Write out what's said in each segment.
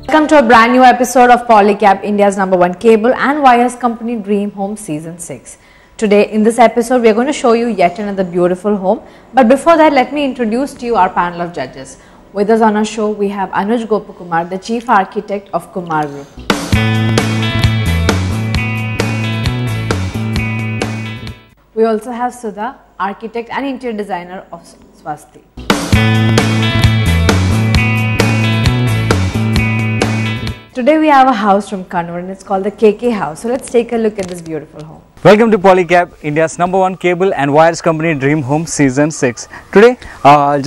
Welcome to a brand new episode of Polycab, India's #1 cable and wires company Dream Home Season 6. Today in this episode we are going to show you yet another beautiful home, but before that let me introduce to you our panel of judges. With us on our show we have Anuj Gopakumar, the Chief Architect of Kumar Group. We also have Sudha, Architect and Interior Designer of Swasti. Today we have a house from Kannur and it's called the KK house. So let's take a look at this beautiful home. Welcome to Polycab, India's #1 cable and wires company Dream Home Season 6. Today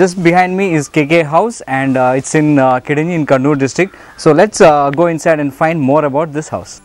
just behind me is KK house and it's in Kidanyi in Kannur district. So let's go inside and find more about this house.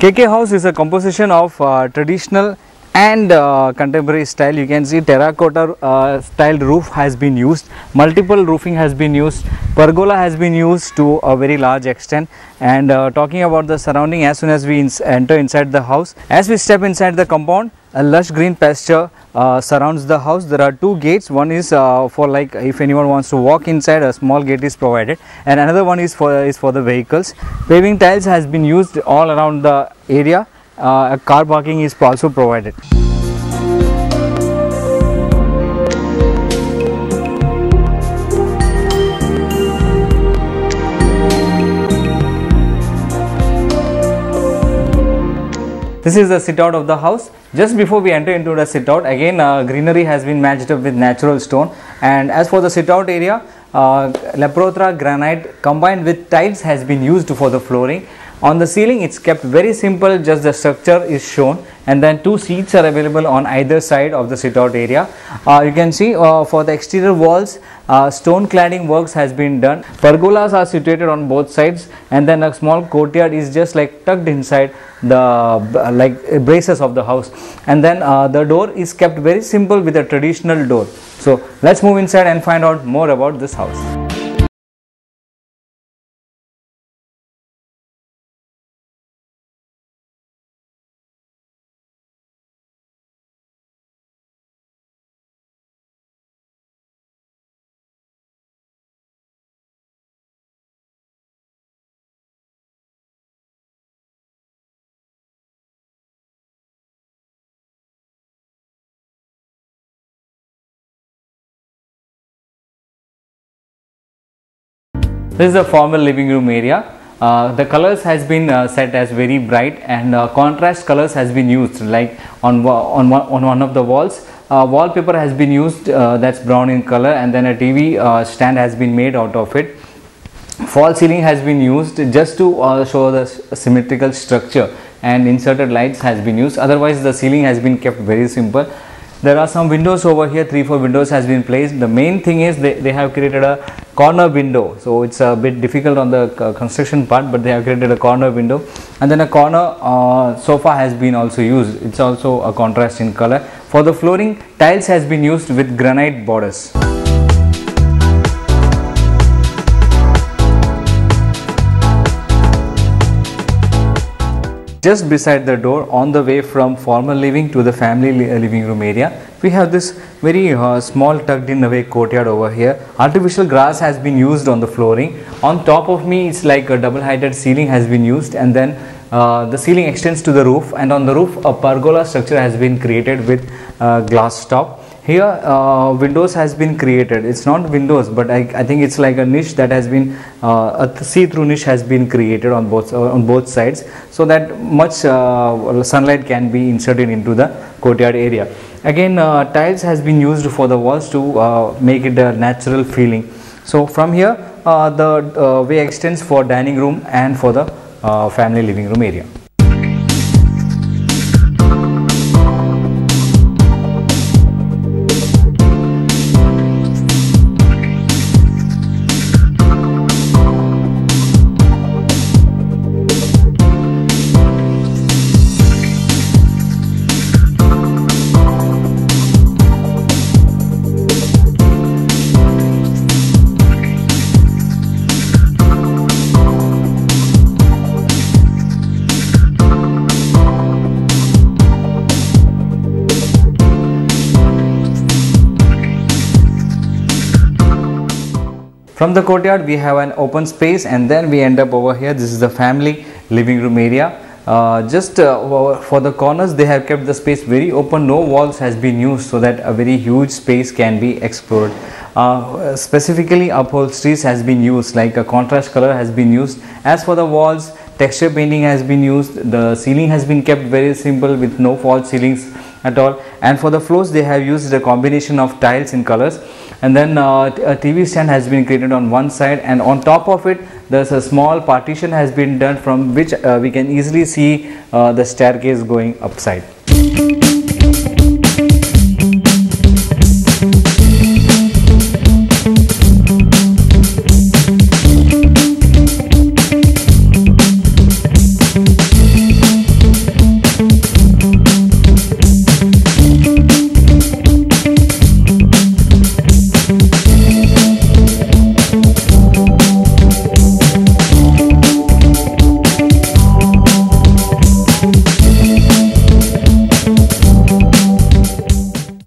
KK house is a composition of traditional and contemporary style. You can see terracotta styled roof has been used, multiple roofing has been used, pergola has been used to a very large extent. And talking about the surrounding, as soon as we enter inside the house, as we step inside the compound, a lush green pasture surrounds the house. There are two gates. One is for like if anyone wants to walk inside, a small gate is provided, and another one is for the vehicles. Paving tiles has been used all around the area. A car parking is also provided. This is the sit out of the house. Just before we enter into the sit out, again greenery has been matched up with natural stone. And as for the sit out area, Leprotra granite combined with tiles has been used for the flooring. On the ceiling it's kept very simple, just the structure is shown, and then two seats are available on either side of the sit out area. You can see for the exterior walls stone cladding works has been done. Pergolas are situated on both sides, and then a small courtyard is just like tucked inside the braces of the house. And then the door is kept very simple with a traditional door. So let's move inside and find out more about this house. This is the formal living room area. The colors has been set as very bright, and contrast colors has been used, like on one of the walls. Wallpaper has been used that's brown in color, and then a TV stand has been made out of it. Fall ceiling has been used just to show the symmetrical structure, and inserted lights has been used. Otherwise the ceiling has been kept very simple. There are some windows over here, 3-4 windows has been placed. The main thing is they have created a corner window, so it's a bit difficult on the construction part, but they have created a corner window. And then a corner sofa has been also used. It's also a contrast in color. For the flooring, tiles has been used with granite borders. Just beside the door, on the way from formal living to the family living room area, we have this very small tucked in away courtyard over here. Artificial grass has been used on the flooring. On top of me, it's like a double heighted ceiling has been used, and then the ceiling extends to the roof, and on the roof a pergola structure has been created with glass top. Here windows has been created. It's not windows, but I think it's like a niche that has been a see-through niche has been created on both sides, so that much sunlight can be inserted into the courtyard area. Again tiles has been used for the walls to make it a natural feeling. So from here the way extends for dining room and for the family living room area. From the courtyard we have an open space, and then we end up over here. This is the family living room area. For the corners they have kept the space very open. No walls has been used, so that a very huge space can be explored. Specifically upholsteries has been used, like a contrast color has been used. As for the walls, texture painting has been used. The ceiling has been kept very simple with no false ceilings at all, and for the floors they have used a combination of tiles in colors. And then a TV stand has been created on one side, and on top of it there's a small partition has been done, from which we can easily see the staircase going upside.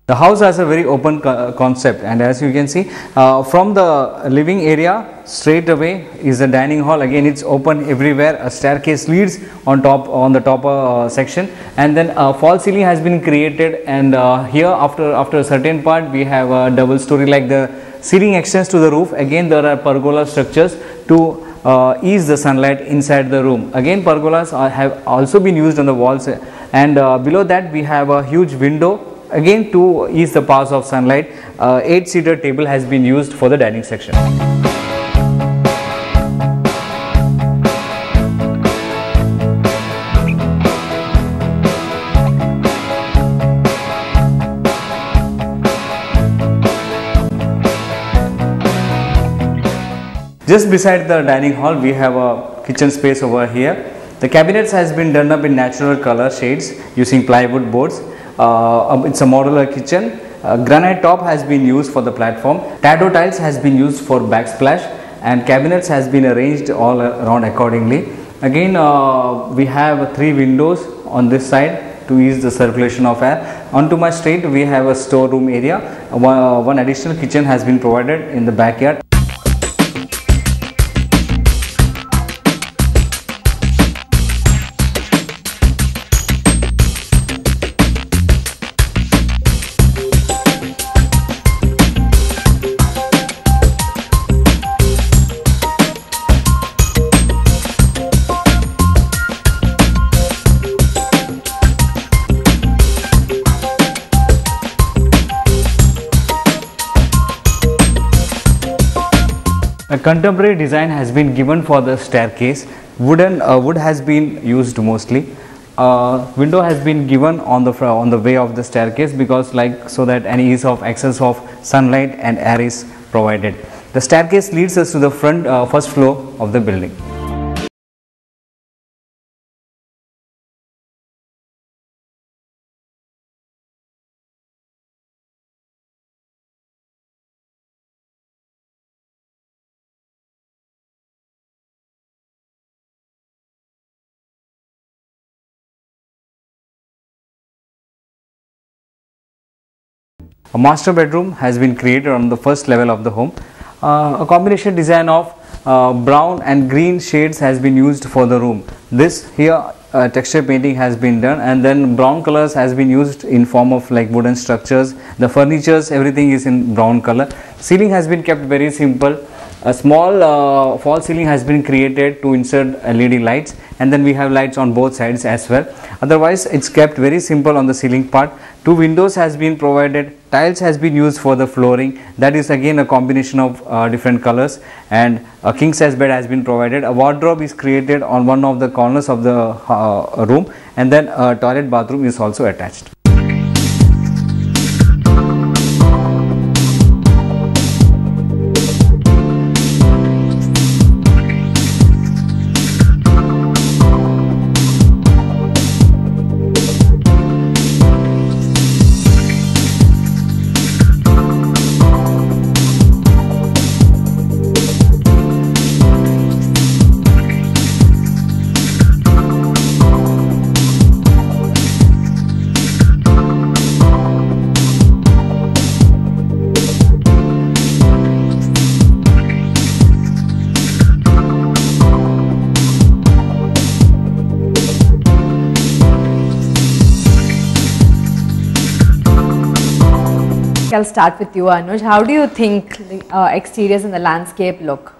The house has a very open concept, and as you can see from the living area straight away is the dining hall. Again, it's open everywhere. A staircase leads on the top section, and then a false ceiling has been created. And here after a certain part we have a double story, like the ceiling extends to the roof. Again, there are pergola structures to ease the sunlight inside the room. Again, pergolas have also been used on the walls, and below that we have a huge window. Again, to ease the pass of sunlight, 8-seater table has been used for the dining section. Just beside the dining hall we have a kitchen space over here. The cabinets has been done up in natural color shades using plywood boards. It's a modular kitchen. Granite top has been used for the platform. Tado tiles has been used for backsplash, and cabinets has been arranged all around accordingly. Again, we have 3 windows on this side to ease the circulation of air. Onto my straight we have a storeroom area. One additional kitchen has been provided in the backyard. A contemporary design has been given for the staircase. Wood has been used mostly. Window has been given on the way of the staircase, because so that an ease of access of sunlight and air is provided. The staircase leads us to the first floor of the building. A master bedroom has been created on the first level of the home. A combination design of brown and green shades has been used for the room. This here texture painting has been done, and then brown colors has been used in form of like wooden structures. The furnitures, everything is in brown color. Ceiling has been kept very simple. A small false ceiling has been created to insert LED lights, and then we have lights on both sides as well. Otherwise, it's kept very simple on the ceiling part. 2 windows has been provided. Tiles has been used for the flooring. That is again a combination of different colors, and a king size bed has been provided. A wardrobe is created on one of the corners of the room, and then a toilet bathroom is also attached. I'll start with you, Anuj. How do you think the exteriors and the landscape look?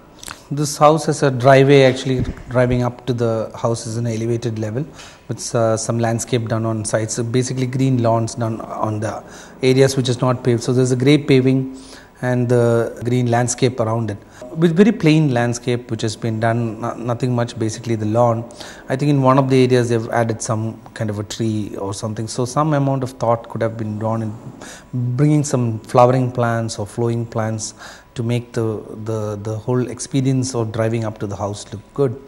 This house has a driveway. Actually, driving up to the house is an elevated level with some landscape done on sides. So basically, green lawns done on the areas which is not paved. So there's a grey paving and the green landscape around it. With very plain landscape which has been done, nothing much, basically the lawn. I think in one of the areas they've added some kind of a tree or something. So some amount of thought could have been drawn in bringing some flowering plants or flowing plants to make the whole experience of driving up to the house look good.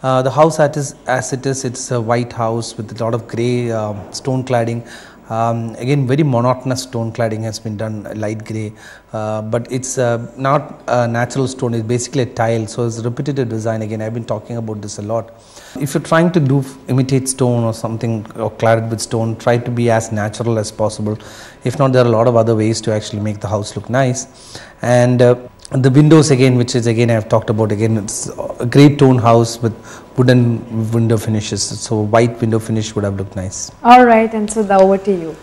The house as it is, it's a white house with a lot of grey stone cladding. Again, very monotonous stone cladding has been done, light grey, but it's not a natural stone, it's basically a tile, so it's a repetitive design. Again, I've been talking about this a lot. If you're trying to imitate stone or something, or clad it with stone, try to be as natural as possible. If not, there are a lot of other ways to actually make the house look nice. And the windows, again, which is again I've talked about, again it's a great tone house with wooden window finishes, so white window finish would have looked nice. All right, and so over to you.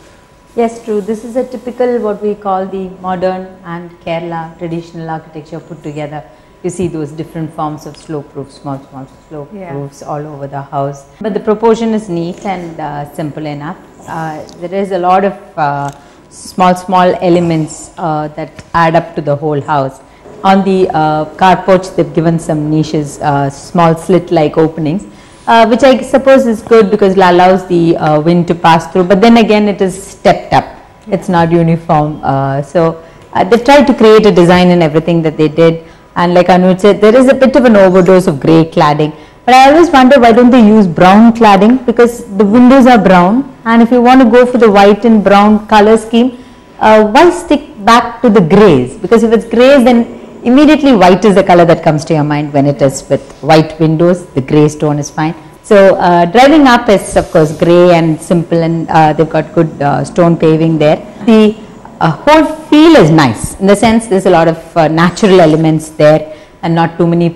Yes, true. This is a typical what we call the modern and Kerala traditional architecture put together. You see those different forms of slope roofs, small slope roofs all over the house. But the proportion is neat and simple enough. There is a lot of small elements that add up to the whole house. On the carporch, they've given some niches, small slit-like openings, which I suppose is good because it allows the wind to pass through. But then again, it is stepped up. It's not uniform. So they've tried to create a design in everything that they did. And like Anuj said, there is a bit of an overdose of grey cladding. But I always wonder, why don't they use brown cladding? Because the windows are brown, and if you want to go for the white and brown color scheme, why stick back to the greys? Because if it's greys, then immediately white is the color that comes to your mind. When it is with white windows, the grey stone is fine. So driving up is of course grey and simple, and they've got good stone paving there. The whole feel is nice in the sense there's a lot of natural elements there and not too many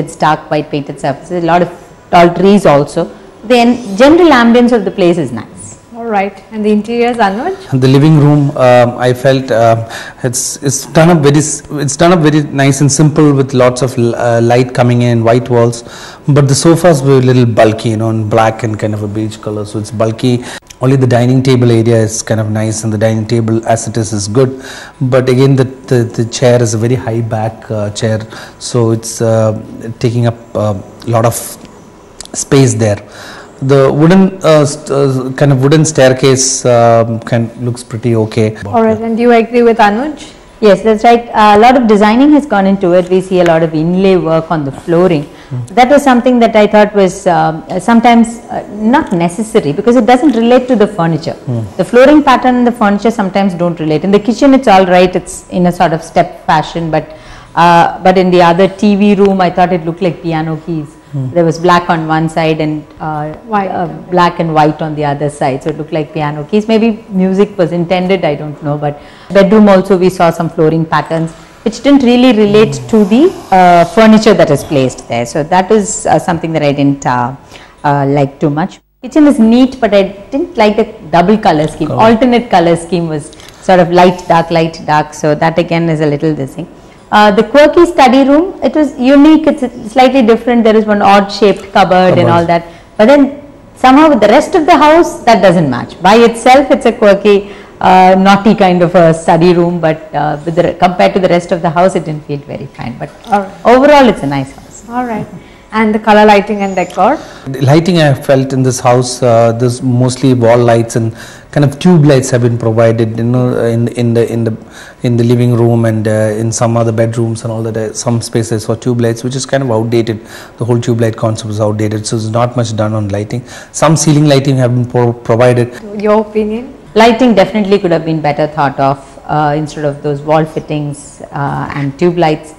stark white painted surfaces. A lot of tall trees also. The general ambience of the place is nice. All right, and the interiors, Anuj? The living room, I felt it's done up very nice and simple with lots of light coming in, white walls. But the sofas were a little bulky, in black and kind of a beige color, so it's bulky. Only the dining table area is kind of nice, and the dining table as it is good. But again, the chair is a very high back chair, so it's taking up a lot of space there. The wooden kind of wooden staircase looks pretty okay. All right, and do you agree with Anuj? Yes, that's right. A lot of designing has gone into it. We see a lot of inlay work on the flooring. That was something that I thought was sometimes not necessary because it doesn't relate to the furniture. The flooring pattern and the furniture sometimes don't relate. In the kitchen, it's all right. It's in a sort of step fashion, but in the other TV room, I thought it looked like piano keys. There was black on one side and black and white on the other side, so it looked like piano keys. Maybe music was intended, I don't know. But bedroom also we saw some flooring patterns which didn't really relate to the furniture that is placed there. So that is something that I didn't like too much. Kitchen is neat, but I didn't like the double color scheme. Alternate color scheme was sort of light, dark. So that again is a little this thing. The quirky study room, it was unique, it's slightly different. There is one odd shaped cupboard and all that, but then somehow with the rest of the house that doesn't match. By itself it's a quirky, naughty kind of a study room, but compared to the rest of the house it didn't feel very fine. But overall it's a nice house. All right. And the color lighting and decor? The lighting I felt in this house, there's mostly wall lights and kind of tube lights have been provided, in the living room and in some other bedrooms and all that. Some spaces for tube lights, which is kind of outdated. The whole tube light concept is outdated, so there's not much done on lighting. Some ceiling lighting have been provided. Your opinion? Lighting definitely could have been better thought of instead of those wall fittings and tube lights.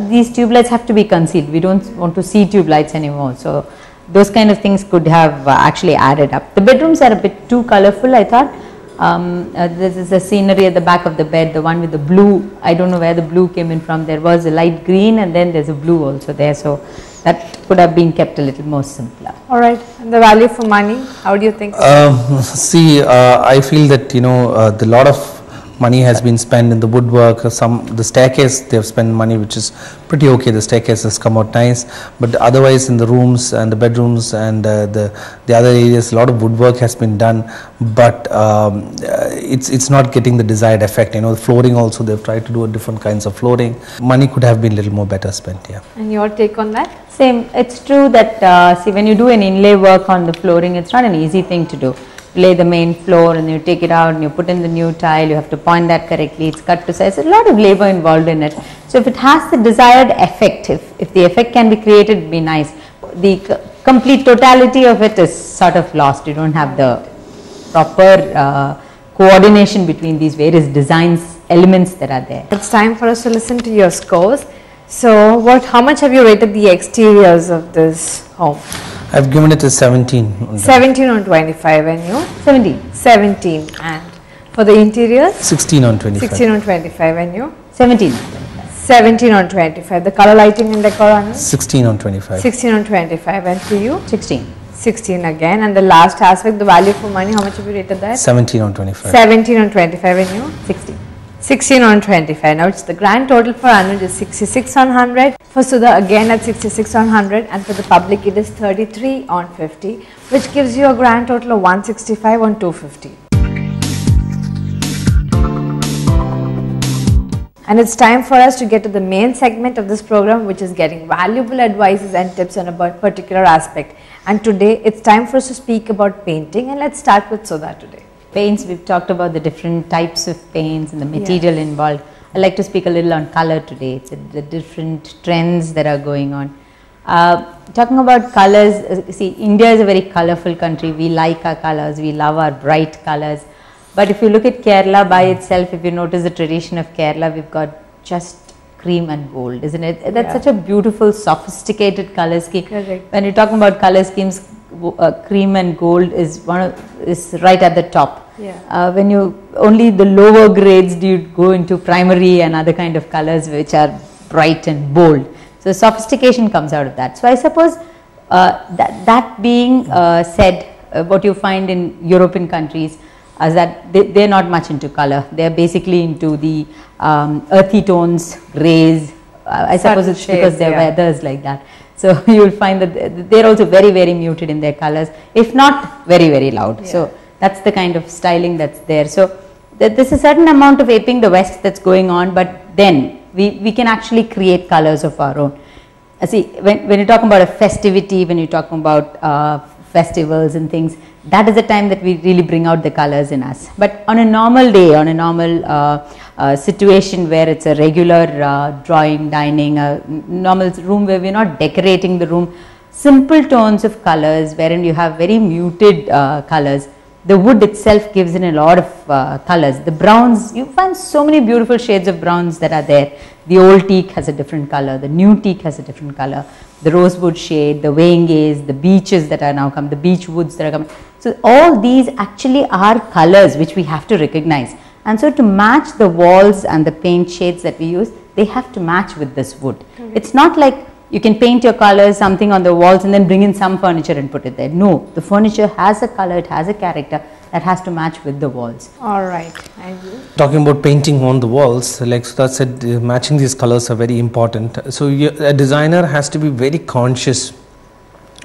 These tube lights have to be concealed. We don't want to see tube lights anymore. So those kind of things could have actually added up. The bedrooms are a bit too colorful, I thought. This is a scenery at the back of the bed, the one with the blue. I don't know where the blue came in from. There was a light green and then there's a blue also there. So that could have been kept a little more simpler. All right. And the value for money, how do you think? I feel that, the lot of money has been spent in the woodwork. The staircase they have spent money, which is pretty okay. The staircase has come out nice, but otherwise in the rooms and the bedrooms and the other areas, a lot of woodwork has been done, but it's not getting the desired effect. You know, the flooring also, they've tried to do different kinds of flooring. Money could have been a little more better spent. Yeah. And your take on that? Same. It's true that see, when you do an inlay work on the flooring, it's not an easy thing to do. Lay the main floor and you take it out and you put in the new tile, you have to point that correctly, it's cut to size, a lot of labor involved in it. So if it has the desired effect, if the effect can be created, it'd be nice. The complete totality of it is sort of lost. You don't have the proper coordination between these various designs elements that are there. It's time for us to listen to your scores. So how much have you rated the exteriors of this home? I've given it a 17. 17 on 25, and you? 17. 17. And for the interiors? 16 on 25. 16 on 25, and you? 17. 17 on 25. The color lighting and decor on it? 16 on 25. 16 on 25, and for you? 16. 16 again. And the last aspect, the value for money, how much have you rated that? 17 on 25. 17 on 25, and you? 16. 16 on 25. Now it's the grand total for Anuj is 66 on 100. For Sudha again at 66 on 100, and for the public it is 33 on 50, which gives you a grand total of 165 on 250. And it's time for us to get to the main segment of this program, which is getting valuable advices and tips on a particular aspect. And today it's time for us to speak about painting, and let's start with Sudha today. Paints, we've talked about the different types of paints and the material involved. I'd like to speak a little on color today, the different trends that are going on. Talking about colors, see, India is a very colorful country. We like our colors, we love our bright colors. But if you look at Kerala by itself, if you notice the tradition of Kerala, we've got just cream and gold, isn't it? That's such a beautiful, sophisticated color scheme. Correct. When you're talking about color schemes, cream and gold is right at the top. Yeah. When you only the lower grades do you go into primary and other kind of colors which are bright and bold. So sophistication comes out of that. So I suppose that being said, what you find in European countries is that they're not much into color. They're basically into the earthy tones, grays. I suppose it's because their weather's like that. So you will find that they're also very, very muted in their colors, if not very, very loud. Yeah. So that's the kind of styling that's there. So there's a certain amount of aping the West that's going on, but then we can actually create colors of our own. See, when you're talking about a festivity, when you're talking about festivals and things, that is the time that we really bring out the colors in us. But on a normal day, on a normal situation where it's a regular drawing, dining, a normal room where we're not decorating the room, simple tones of colors wherein you have very muted colors. The wood itself gives in a lot of colors. The browns, you find so many beautiful shades of browns that are there. The old teak has a different color, the new teak has a different color, the rosewood shade, the Venges, the beeches that are now come, the beech woods that are coming. So all these actually are colors which we have to recognize. And so to match the walls and the paint shades that we use, they have to match with this wood. Okay. It's not like you can paint your colors, something on the walls and then bring in some furniture and put it there. No, the furniture has a color, it has a character that has to match with the walls. Alright, and you? Talking about painting on the walls, like Sudha said, matching these colors are very important. So a designer has to be very conscious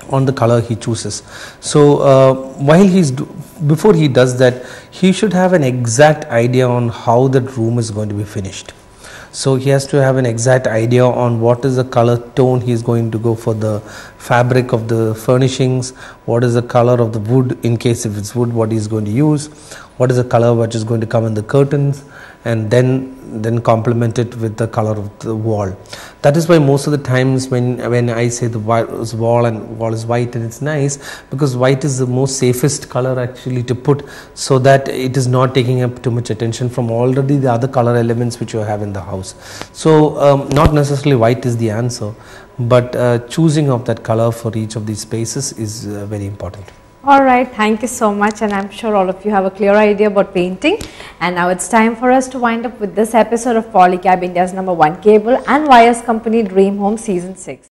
on the color he chooses. So before he does that, he should have an exact idea on how that room is going to be finished. So he has to have an exact idea on what is the color tone he is going to go for the fabric of the furnishings, what is the color of the wood, in case if it's wood, what he is going to use, what is the color which is going to come in the curtains, and then complement it with the color of the wall. That is why most of the times when I say the wall is white, and it's nice because white is the most safest color actually to put, so that it is not taking up too much attention from already the other color elements which you have in the house. So not necessarily white is the answer, but choosing of that color for each of these spaces is very important. Alright, thank you so much, and I'm sure all of you have a clear idea about painting. And now it's time for us to wind up with this episode of Polycab, India's #1 cable and wires company Dream Home Season 6.